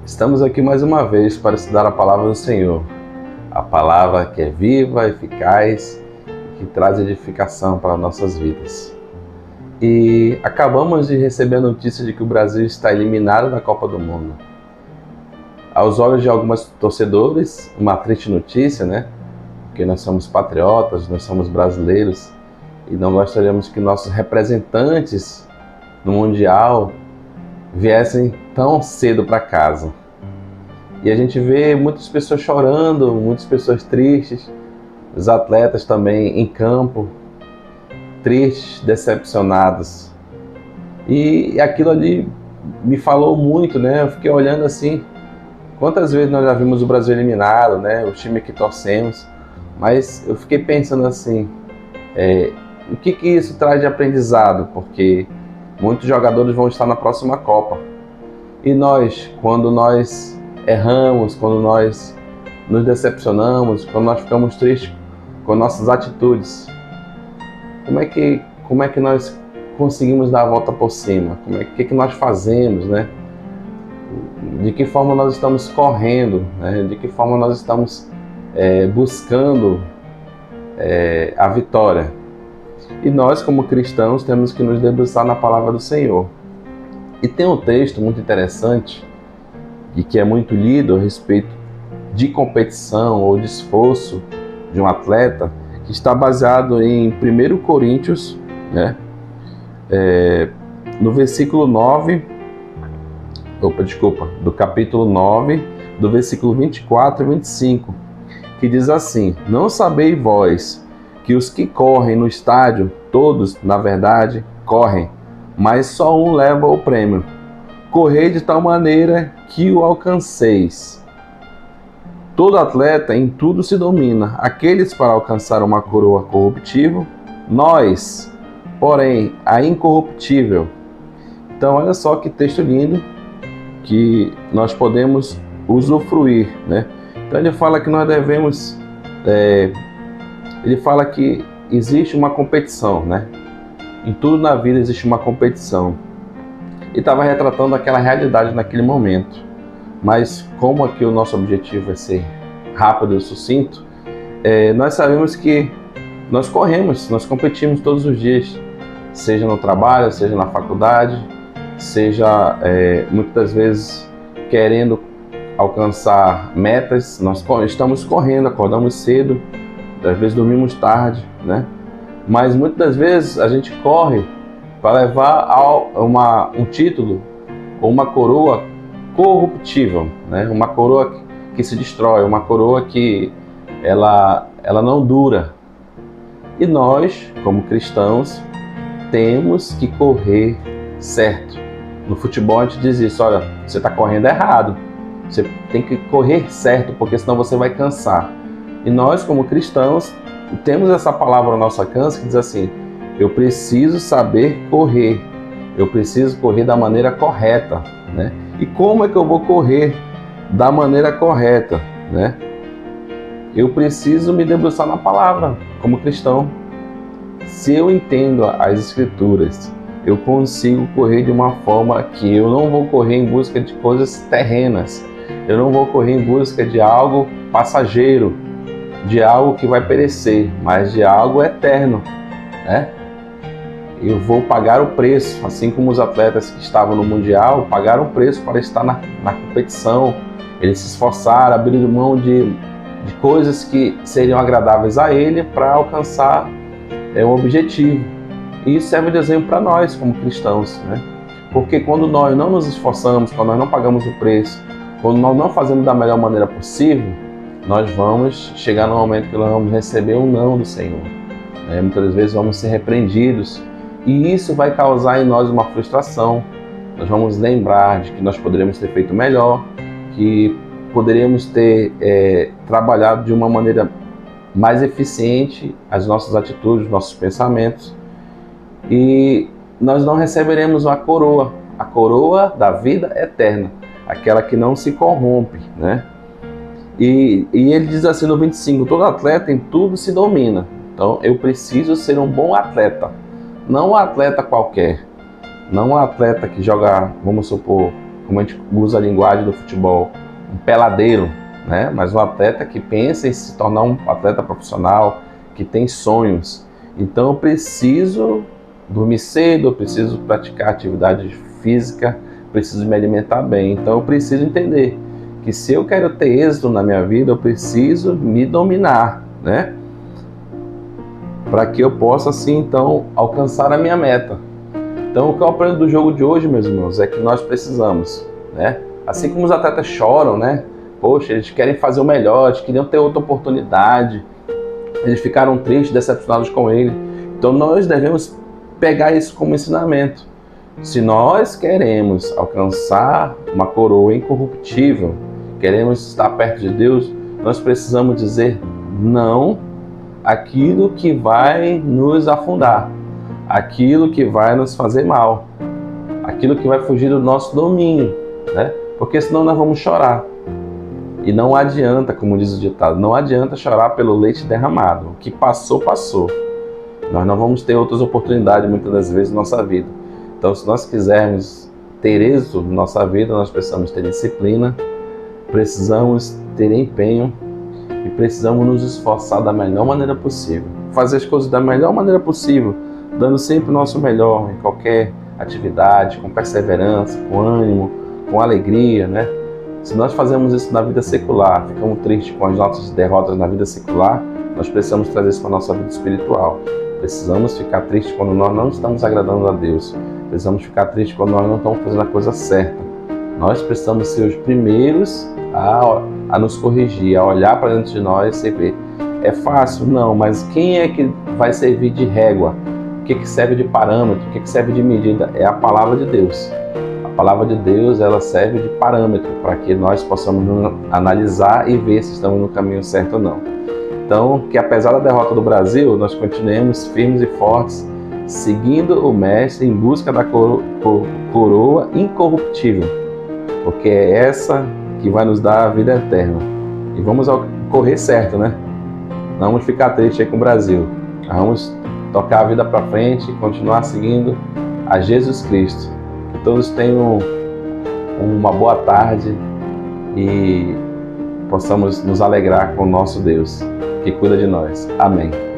Estamos aqui mais uma vez para estudar a palavra do Senhor, a palavra que é viva, eficaz, que traz edificação para nossas vidas. E acabamos de receber a notícia de que o Brasil está eliminado da Copa do Mundo. Aos olhos de alguns torcedores, uma triste notícia, né? Porque nós somos patriotas, nós somos brasileiros e não gostaríamos que nossos representantes no Mundial viessem tão cedo para casa. E a gente vê muitas pessoas chorando, muitas pessoas tristes, os atletas também em campo, tristes, decepcionados. E aquilo ali me falou muito, né? Eu fiquei olhando assim, quantas vezes nós já vimos o Brasil eliminado, né? O time que torcemos, mas eu fiquei pensando assim, o que isso traz de aprendizado? Porque muitos jogadores vão estar na próxima Copa. E nós, quando nós erramos, quando nós nos decepcionamos, quando nós ficamos tristes com nossas atitudes, como é que nós conseguimos dar a volta por cima? O que nós fazemos, né? De que forma nós estamos correndo, né? De que forma nós estamos buscando a vitória? E nós, como cristãos, temos que nos debruçar na palavra do Senhor. E tem um texto muito interessante e que é muito lido a respeito de competição ou de esforço de um atleta, que está baseado em 1 Coríntios, né? No versículo 9, do capítulo 9, do versículo 24 e 25, que diz assim: Não sabeis vós que os que correm no estádio, todos, na verdade, correm, mas só um leva o prêmio. Correi de tal maneira que o alcanceis. Todo atleta em tudo se domina, aqueles para alcançar uma coroa corruptível, nós, porém, a incorruptível. Então, olha só que texto lindo que nós podemos usufruir, né? Então, ele fala que nós devemos... ele fala que existe uma competição, né? Em tudo na vida existe uma competição. E estava retratando aquela realidade naquele momento. Mas como aqui o nosso objetivo é ser rápido e sucinto, nós sabemos que nós corremos, nós competimos todos os dias, seja no trabalho, seja na faculdade, seja muitas das vezes querendo alcançar metas, nós estamos correndo, acordamos cedo, às vezes dormimos tarde, né? Mas muitas das vezes a gente corre para levar um título ou uma coroa corruptível, né? Uma coroa que se destrói, uma coroa que ela não dura. E nós, como cristãos, temos que correr certo. No futebol a gente diz isso: olha, você está correndo errado, você tem que correr certo, porque senão você vai cansar. E nós, como cristãos, temos essa palavra ao nosso alcance que diz assim: eu preciso saber correr, eu preciso correr da maneira correta, né? E como é que eu vou correr da maneira correta, né? Eu preciso me debruçar na palavra, como cristão. Se eu entendo as Escrituras, eu consigo correr de uma forma que eu não vou correr em busca de coisas terrenas, eu não vou correr em busca de algo passageiro, de algo que vai perecer, mas de algo eterno, né? Eu vou pagar o preço, assim como os atletas que estavam no Mundial pagaram o preço para estar na competição. Eles se esforçaram, abriram mão de coisas que seriam agradáveis a ele para alcançar um objetivo. E isso serve de exemplo para nós como cristãos, né? Porque quando nós não nos esforçamos, quando nós não pagamos o preço, quando nós não fazemos da melhor maneira possível, nós vamos chegar no momento que nós vamos receber um não do Senhor. Muitas vezes vamos ser repreendidos e isso vai causar em nós uma frustração. Nós vamos lembrar de que nós poderíamos ter feito melhor, que poderíamos ter trabalhado de uma maneira mais eficiente as nossas atitudes, os nossos pensamentos, e nós não receberemos a coroa da vida eterna, aquela que não se corrompe, né? E ele diz assim no 25, todo atleta em tudo se domina. Então eu preciso ser um bom atleta, não um atleta qualquer, não um atleta que joga, vamos supor, como a gente usa a linguagem do futebol, um peladeiro, né? Mas um atleta que pensa em se tornar um atleta profissional, que tem sonhos. Então eu preciso dormir cedo, eu preciso praticar atividade física, preciso me alimentar bem. Então eu preciso entender que se eu quero ter êxito na minha vida, eu preciso me dominar, né? Para que eu possa assim então alcançar a minha meta. Então o que eu aprendo do jogo de hoje, meus irmãos, é que nós precisamos, né? Assim como os atletas choram, né? Poxa, eles querem fazer o melhor, eles queriam ter outra oportunidade, eles ficaram tristes, decepcionados com ele. Então nós devemos pegar isso como ensinamento. Se nós queremos alcançar uma coroa incorruptível, queremos estar perto de Deus, nós precisamos dizer não àquilo que vai nos afundar, aquilo que vai nos fazer mal, aquilo que vai fugir do nosso domínio, né? Porque senão nós vamos chorar. E não adianta, como diz o ditado, não adianta chorar pelo leite derramado. O que passou, passou. Nós não vamos ter outras oportunidades muitas das vezes na nossa vida. Então, se nós quisermos ter êxito na nossa vida, nós precisamos ter disciplina, precisamos ter empenho e precisamos nos esforçar da melhor maneira possível. Fazer as coisas da melhor maneira possível, dando sempre o nosso melhor em qualquer atividade, com perseverança, com ânimo, com alegria, né? Se nós fazemos isso na vida secular, ficamos tristes com as nossas derrotas na vida secular, nós precisamos trazer isso para a nossa vida espiritual. Precisamos ficar tristes quando nós não estamos agradando a Deus. Precisamos ficar tristes quando nós não estamos fazendo a coisa certa. Nós precisamos ser os primeiros a nos corrigir, a olhar para dentro de nós e ver. É fácil? Não, mas quem é que vai servir de régua? O que serve de parâmetro? O que serve de medida? É a palavra de Deus. A palavra de Deus, ela serve de parâmetro para que nós possamos analisar e ver se estamos no caminho certo ou não. Então, que apesar da derrota do Brasil, nós continuemos firmes e fortes, seguindo o Mestre em busca da coroa incorruptível, porque é essa que vai nos dar a vida eterna. E vamos correr certo, né? Não vamos ficar tristes aí com o Brasil. Vamos tocar a vida para frente e continuar seguindo a Jesus Cristo. Que todos tenham uma boa tarde e possamos nos alegrar com o nosso Deus, que cuida de nós. Amém.